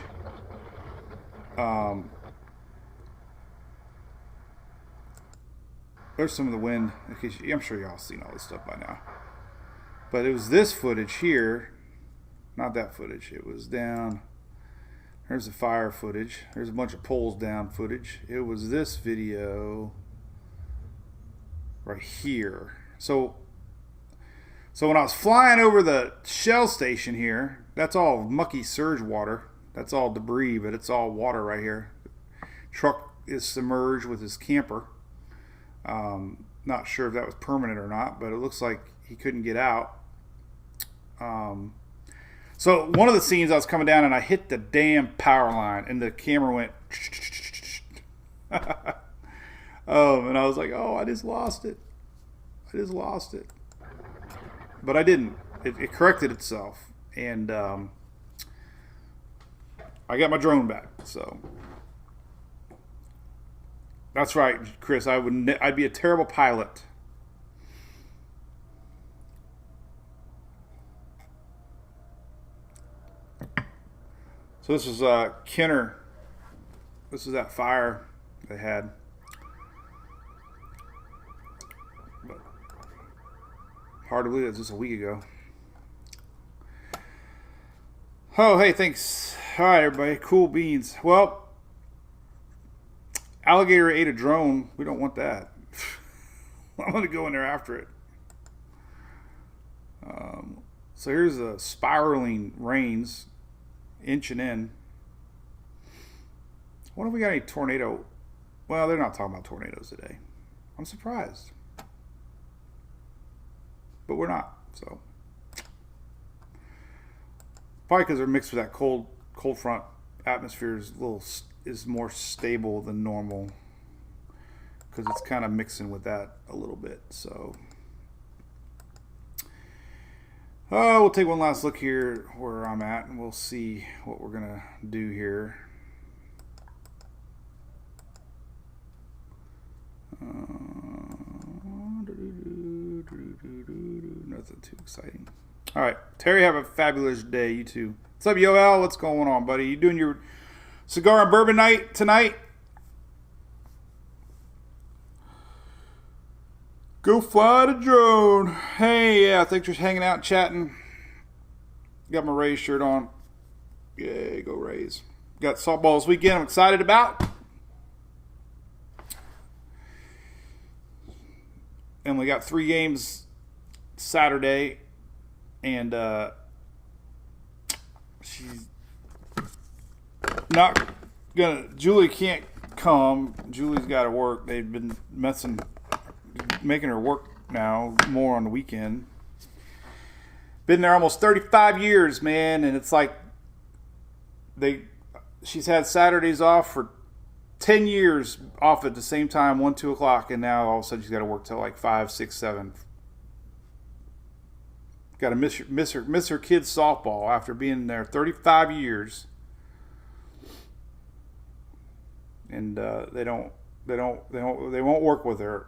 There's some of the wind. I'm sure y'all seen all this stuff by now. But it was this footage here, not that footage. It was down. There's the fire footage. There's a bunch of poles down footage. It was this video right here. So when I was flying over the Shell station here, that's all mucky surge water. That's all debris, but it's all water right here. Truck is submerged with his camper. Not sure if that was permanent or not, but it looks like he couldn't get out. So one of the scenes, I was coming down and I hit the damn power line, and the camera went. And I was like, "Oh, I just lost it. But I didn't. It corrected itself, and I got my drone back. So that's right, Chris. I'd be a terrible pilot. So this was Kenner. This is that fire they had. But hard to believe it was just a week ago. Oh, hey, thanks. All right, everybody. Cool beans. Well, alligator ate a drone. We don't want that. I'm going to go in there after it. So here's the spiraling rains, inching in. I wonder if we got any tornado. Well, they're not talking about tornadoes today. I'm surprised. But we're not, so. Probably because they're mixed with that cold front. Atmosphere is more stable than normal, because it's kind of mixing with that a little bit. So we'll take one last look here where I'm at, and we'll see what we're gonna do here. Nothing too exciting. All right, Terry, have a fabulous day. You too. What's up, Yoel? What's going on, buddy? You doing your cigar and bourbon night tonight? Go fly the drone. Hey, yeah, thanks for hanging out and chatting. Got my Rays shirt on. Yay, go Rays. Got softball this weekend I'm excited about. And we got 3 games Saturday. And she's not gonna. Julie can't come. Julie's got to work. They've been making her work now more on the weekend. Been there almost 35 years, man, and it's like she's had Saturdays off for 10 years off at the same time, 1, 2 o'clock, and now all of a sudden she's got to work till like 5, 6, 7. Got to miss her kids' softball after being there 35 years, and they won't work with her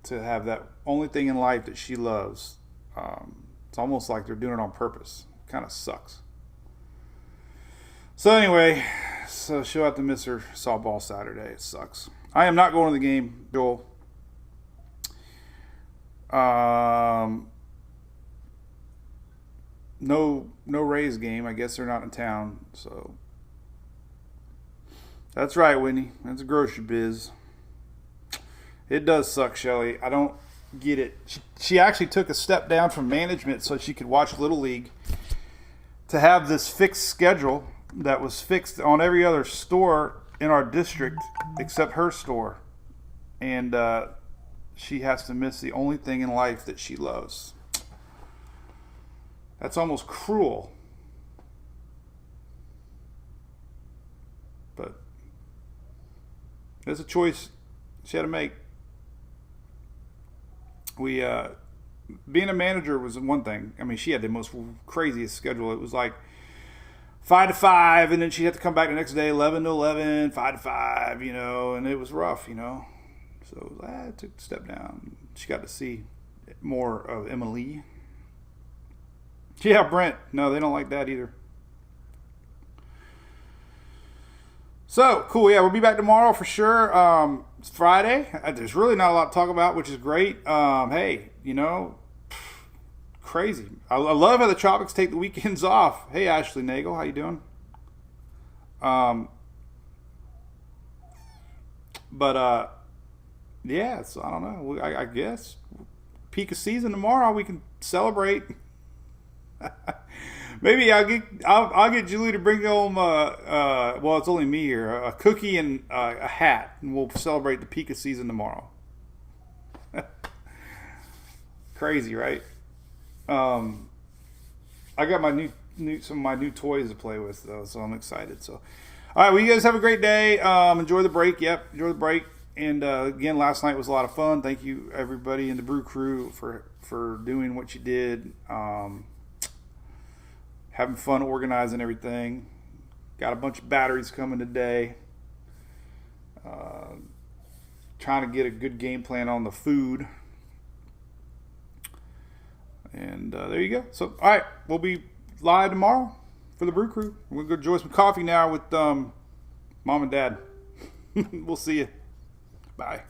to have that only thing in life that she loves. It's almost like they're doing it on purpose. Kind of sucks. So anyway, she'll have to miss her softball Saturday. It sucks. I am not going to the game, Joel. No Rays game. I guess they're not in town. So that's right, Whitney. That's a grocery biz. It does suck, Shelly. I don't get it. She actually took a step down from management so she could watch Little League, to have this fixed schedule that was fixed on every other store in our district except her store. And she has to miss the only thing in life that she loves. That's almost cruel. But it's a choice she had to make. we being a manager was one thing. I mean, she had the most craziest schedule. It was like 5 to 5, and then she had to come back the next day, 11 to 11, 5 to 5, you know, and it was rough, you know. So I took a step down. She got to see more of Emily. Yeah, Brent. No, they don't like that either. So, cool. Yeah, we'll be back tomorrow for sure. It's Friday. There's really not a lot to talk about, which is great. Hey, you know, crazy. I love how the tropics take the weekends off. Hey, Ashley Nagel, how you doing? Yeah, so I don't know. I guess peak of season tomorrow. We can celebrate. Maybe I'll get Julie to bring home well, it's only me here, a cookie and a hat, and we'll celebrate the peak of season tomorrow. Crazy, right? I got my some of my new toys to play with though, so I'm excited. So, all right, well, you guys have a great day. Enjoy the break. Yep, enjoy the break. And again, last night was a lot of fun. Thank you everybody in the Brew crew for doing what you did. Having fun organizing everything. Got a bunch of batteries coming today. Trying to get a good game plan on the food. And there you go. So, all right, we'll be live tomorrow for the Brew crew. We'll go enjoy some coffee now with Mom and Dad. We'll see you. Bye.